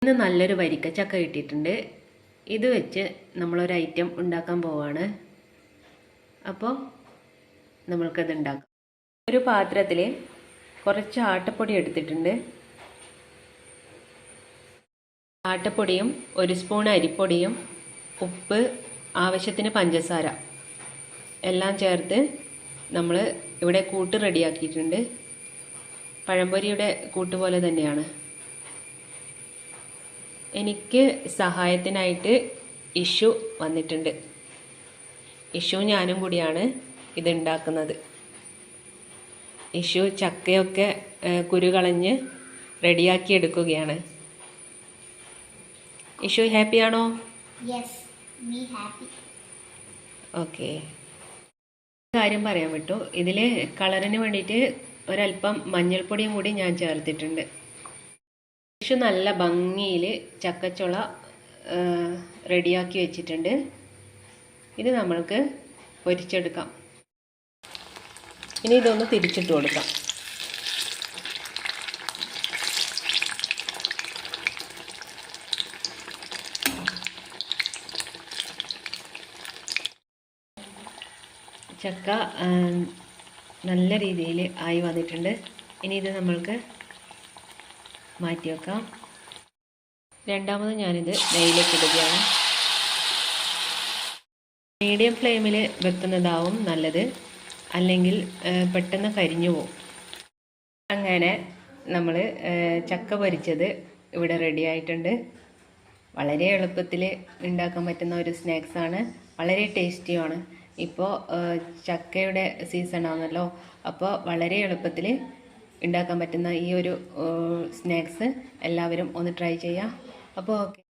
ഇന്ന് നല്ലൊരു വരിക്കച്ചക്ക കിട്ടിയിട്ടുണ്ട്. ഇത് വെച്ച് നമ്മളൊരു ഐറ്റം ഉണ്ടാക്കാൻ പോവാണ്. അപ്പോൾ നമ്മൾക്കത് ഉണ്ടാക്കാം. ഒരു പാത്രത്തിൽ കുറച്ച് ആട്ടപ്പൊടി എടുത്തിട്ടുണ്ട്. ആട്ടപ്പൊടിയും 1 സ്പൂൺ അരിപ്പൊടിയും ഉപ്പ്, ആവശ്യത്തിന് പഞ്ചസാര എല്ലാം ചേർത്ത് നമ്മൾ ഇവിടെ കൂട്ട് റെഡിയാക്കിയിട്ടുണ്ട്. പഴംപൊരിയുടെ കൂട്ട് പോലെ തന്നെയാണ്. എനിക്ക് സഹായത്തിനായിട്ട് ഇഷു വന്നിട്ടുണ്ട്. ഇഷു ഞാനും കൂടിയാണ് ഇത് ഉണ്ടാക്കുന്നത്. ഇഷു ചക്കയൊക്കെ കുരു കളഞ്ഞ് റെഡിയാക്കി എടുക്കുകയാണ്. ഇഷു ഹാപ്പിയാണോ? ഓക്കെ. കാര്യം പറയാൻ വിട്ടു. ഇതിൽ കളറിന് വേണ്ടിയിട്ട് ഒരല്പം മഞ്ഞൾപ്പൊടിയും കൂടി ഞാൻ ചേർത്തിട്ടുണ്ട്. ഇഷു നല്ല ഭംഗിയിൽ ചക്കച്ചുള റെഡിയാക്കി വെച്ചിട്ടുണ്ട്. ഇത് നമ്മൾക്ക് പൊരിച്ചെടുക്കാം. ഇനി ഇതൊന്ന് തിരിച്ചിട്ട് കൊടുക്കാം. ചക്ക നല്ല രീതിയിൽ ആയി വന്നിട്ടുണ്ട്. ഇനി ഇത് നമ്മൾക്ക് മാറ്റി വെക്കാം. രണ്ടാമത് ഞാനിത് നെയ്യിലേക്ക് ഇടുകയാണ്. മീഡിയം ഫ്ലെയിമിൽ വെക്കുന്നതാവും നല്ലത്, അല്ലെങ്കിൽ പെട്ടെന്ന് കരിഞ്ഞു പോകും. അങ്ങനെ നമ്മൾ ചക്ക പൊരിച്ചത് ഇവിടെ റെഡി ആയിട്ടുണ്ട്. വളരെ എളുപ്പത്തിൽ ഉണ്ടാക്കാൻ പറ്റുന്ന ഒരു സ്നാക്സാണ്. വളരെ ടേസ്റ്റിയുമാണ്. ഇപ്പോൾ ചക്കയുടെ സീസൺ ആണല്ലോ, അപ്പോൾ വളരെ എളുപ്പത്തിൽ ഉണ്ടാക്കാൻ പറ്റുന്ന ഈ ഒരു സ്നാക്സ് എല്ലാവരും ഒന്ന് ട്രൈ ചെയ്യാം. അപ്പോൾ ഓക്കെ.